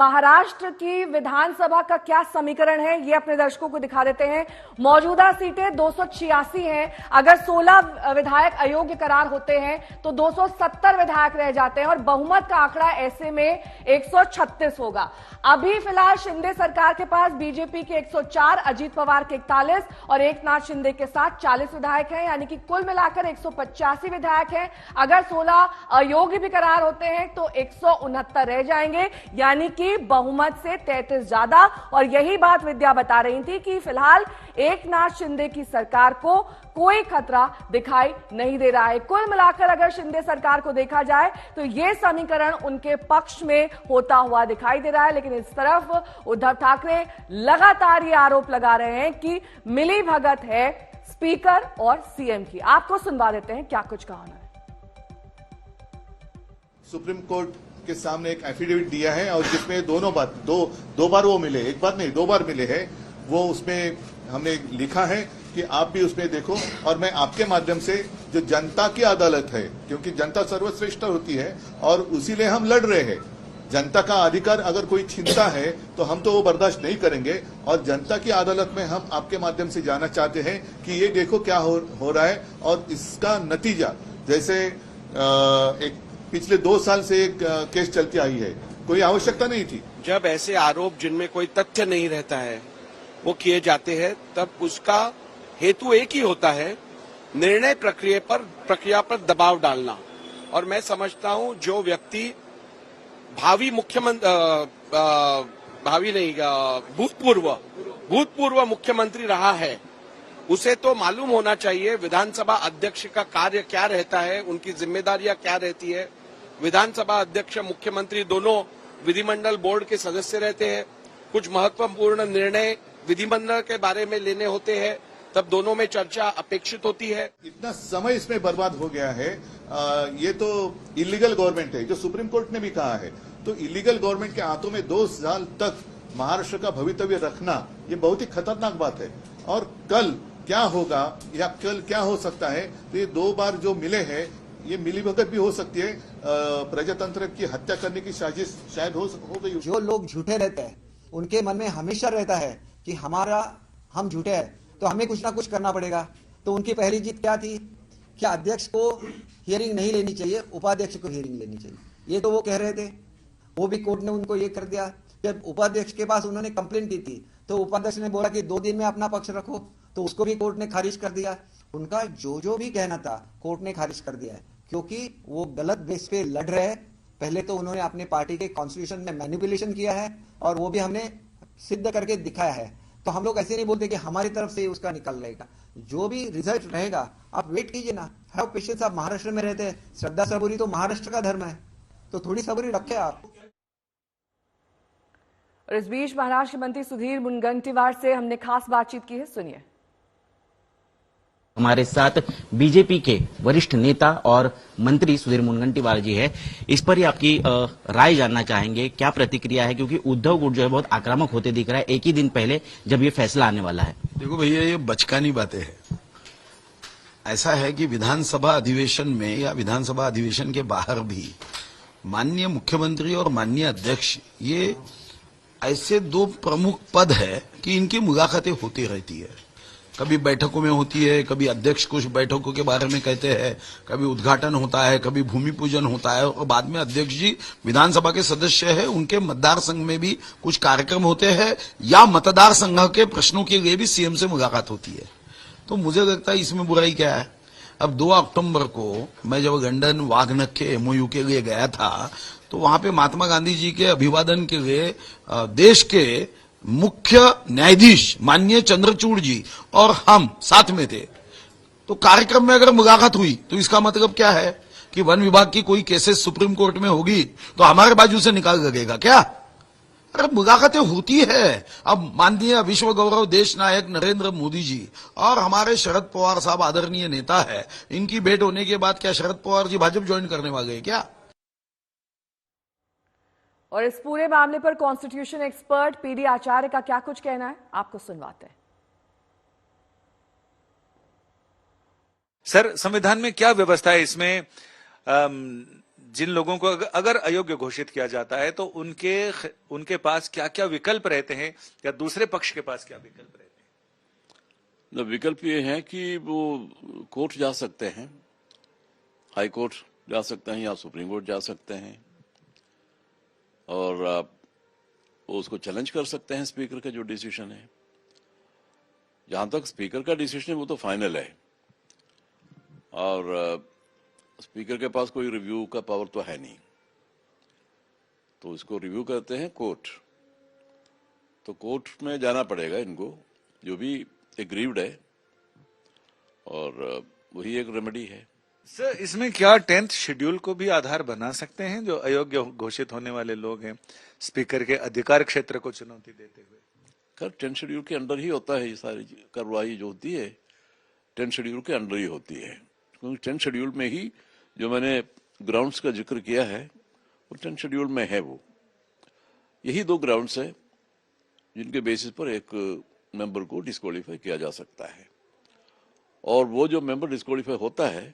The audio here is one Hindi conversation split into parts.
महाराष्ट्र की विधानसभा का क्या समीकरण है ये अपने दर्शकों को दिखा देते हैं। मौजूदा सीटें 286 हैं। अगर 16 विधायक अयोग्य करार होते हैं तो 270 विधायक रह जाते हैं और बहुमत का आंकड़ा ऐसे में 136 होगा। अभी फिलहाल शिंदे सरकार के पास बीजेपी के 104, अजीत पवार के 41 और एकनाथ शिंदे के साथ 40 विधायक हैं, यानी कि कुल मिलाकर 185 विधायक हैं। अगर 16 अयोग्य भी करार होते हैं तो 169 रह जाएंगे, यानी कि बहुमत से 33 ज्यादा। और यही बात विद्या बता रही थी कि फिलहाल एकनाथ शिंदे की सरकार को कोई खतरा दिखाई नहीं दे रहा है। कुल मिलाकर अगर शिंदे सरकार को देखा जाए तो यह समीकरण उनके पक्ष में होता हुआ दिखाई दे रहा है। लेकिन इस तरफ उद्धव ठाकरे लगातार ये आरोप लगा रहे हैं कि मिली भगत है स्पीकर और सीएम की। आपको सुनवा देते हैं क्या कुछ कहा उन्होंने। सुप्रीम कोर्ट के सामने एक एफिडेविट दिया है और जिसमें दो बार वो मिले, एक बार नहीं 2 बार मिले हैं। वो उसमें हमने लिखा है कि आप भी उसमें देखो और मैं आपके माध्यम से जो जनता की अदालत है, क्योंकि जनता सर्वश्रेष्ठ होती है और उसीलिए हम लड़ रहे हैं। जनता का अधिकार अगर कोई छीनता है तो हम तो वो बर्दाश्त नहीं करेंगे और जनता की अदालत में हम आपके माध्यम से जाना चाहते हैं कि ये देखो क्या हो रहा है और इसका नतीजा। जैसे एक पिछले 2 साल से एक केस चलती आई है, कोई आवश्यकता नहीं थी। जब ऐसे आरोप जिनमें कोई तथ्य नहीं रहता है वो किए जाते हैं तब उसका हेतु एक ही होता है, निर्णय प्रक्रिया पर दबाव डालना। और मैं समझता हूं जो व्यक्ति भूतपूर्व मुख्यमंत्री रहा है उसे तो मालूम होना चाहिए विधानसभा अध्यक्ष का कार्य क्या रहता है, उनकी जिम्मेदारियां क्या रहती है। विधानसभा अध्यक्ष मुख्यमंत्री दोनों विधिमंडल बोर्ड के सदस्य रहते हैं। कुछ महत्वपूर्ण निर्णय विधिमंडल के बारे में लेने होते हैं, तब दोनों में चर्चा अपेक्षित होती है। इतना समय इसमें बर्बाद हो गया है। ये तो इलीगल गवर्नमेंट है, जो सुप्रीम कोर्ट ने भी कहा है। तो इलीगल गवर्नमेंट के हाथों में 2 साल तक महाराष्ट्र का भवितव्य रखना ये बहुत ही खतरनाक बात है। और कल क्या होगा या कल क्या हो सकता है, तो ये 2 बार जो मिले हैं ये मिलीभगत भी हो सकती है। प्रजातंत्र की हत्या करने की साजिश शायद हो गई। जो लोग झूठे रहते हैं उनके मन में हमेशा रहता है कि हम झूठे हैं तो हमें कुछ ना कुछ करना पड़ेगा। तो उनकी पहली जीत क्या थी? क्या अध्यक्ष को हियरिंग नहीं लेनी चाहिए, उपाध्यक्ष को हियरिंग लेनी चाहिए, ये तो वो कह रहे थे। वो भी कोर्ट ने उनको ये कर दिया। जब उपाध्यक्ष के पास उन्होंने कंप्लेंट की थी तो उपाध्यक्ष ने बोला कि 2 दिन में अपना पक्ष रखो, तो उसको भी कोर्ट ने खारिज कर दिया। उनका जो भी कहना था कोर्ट ने खारिज कर दिया है, क्योंकि वो गलत बेस पे लड़ रहे हैं। पहले तो उन्होंने अपने पार्टी के कॉन्स्टिट्यूशन में मैनिपुलेशन किया है और वो भी हमने सिद्ध करके दिखाया है। तो हम लोग ऐसे नहीं बोलते कि हमारी तरफ से उसका निकल रहेगा। जो भी रिजल्ट रहेगा आप वेट कीजिए ना, हैव पेशेंस। आप महाराष्ट्र में रहते हैं, श्रद्धा सबूरी तो महाराष्ट्र का धर्म है, तो थोड़ी सबूरी रखे आप। और इस बीच महाराष्ट्र मंत्री सुधीर मुनगंटीवार से हमने खास बातचीत की है, सुनिए। हमारे साथ बीजेपी के वरिष्ठ नेता और मंत्री सुधीर मुनगंटीवार जी है। इस पर ही आपकी राय जानना चाहेंगे, क्या प्रतिक्रिया है, क्योंकि उद्धव गुट जो है बहुत आक्रामक होते दिख रहा है एक ही दिन पहले जब ये फैसला आने वाला है। देखो भैया, ये बचकानी बातें हैं। ऐसा है कि विधानसभा अधिवेशन में या विधानसभा अधिवेशन के बाहर भी माननीय मुख्यमंत्री और माननीय अध्यक्ष ये ऐसे 2 प्रमुख पद है कि इनकी मुलाकातें होती रहती है। कभी बैठकों में होती है, कभी अध्यक्ष कुछ बैठकों के बारे में कहते हैं, कभी उद्घाटन होता है, कभी भूमि पूजन होता है और बाद में अध्यक्ष जी विधानसभा के सदस्य है, उनके मतदार संघ में भी कुछ कार्यक्रम होते हैं या मतदार संघ के प्रश्नों के लिए भी सीएम से मुलाकात होती है। तो मुझे लगता है इसमें बुराई क्या है। अब 2 अक्टूबर को मैं जब लंदन वाघनख के MOU के लिए गया था तो वहां पे महात्मा गांधी जी के अभिवादन के लिए देश के मुख्य न्यायाधीश माननीय चंद्रचूड़ जी और हम साथ में थे। तो कार्यक्रम में अगर मुलाकात हुई तो इसका मतलब क्या है कि वन विभाग की कोई केसेस सुप्रीम कोर्ट में होगी तो हमारे बाजू से निकाल लगेगा क्या? अरे मुलाकातें होती है। अब माननीय विश्व गौरव देश नायक नरेंद्र मोदी जी और हमारे शरद पवार साहब आदरणीय नेता है, इनकी भेंट होने के बाद क्या शरद पवार जी भाजपा ज्वाइन करने वाले हैं क्या? और इस पूरे मामले पर कॉन्स्टिट्यूशन एक्सपर्ट PD आचार्य का क्या कुछ कहना है, आपको सुनवाते हैं। सर, संविधान में क्या व्यवस्था है इसमें जिन लोगों को अगर अयोग्य घोषित किया जाता है तो उनके पास क्या क्या विकल्प रहते हैं या दूसरे पक्ष के पास क्या विकल्प रहते हैं? विकल्प ये है कि वो कोर्ट जा सकते हैं, हाई कोर्ट जा सकते हैं या सुप्रीम कोर्ट जा सकते हैं और वो उसको चैलेंज कर सकते हैं स्पीकर का जो डिसीजन है। जहां तक स्पीकर का डिसीजन है वो तो फाइनल है और स्पीकर के पास कोई रिव्यू का पावर तो है नहीं, तो इसको रिव्यू करते हैं कोर्ट। तो कोर्ट में जाना पड़ेगा इनको, जो भी एग्रीव्ड है, और वही एक रेमेडी है। सर, इसमें क्या 10th शेड्यूल को भी आधार बना सकते हैं? जो अयोग्य घोषित होने वाले लोग हैं, स्पीकर के अधिकार क्षेत्र को चुनौती देते हुए। 10th शेड्यूल के अंडर ही होता है, ये सारी कार्रवाई जो होती है 10th शेड्यूल के अंडर ही होती है, क्योंकि 10th शेड्यूल में ही जो मैंने ग्राउंड्स का जिक्र किया है वो 10th शेड्यूल में है। वो यही 2 ग्राउंड्स है जिनके बेसिस पर एक मेंबर को डिस्क्वालीफाई किया जा सकता है, और वो जो मेंबर डिस्क्वालीफाई होता है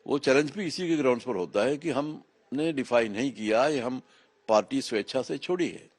वो चैलेंज भी इसी के ग्राउंड्स पर होता है कि हमने डिफाइन नहीं किया, ये हम पार्टी स्वेच्छा से छोड़ी है।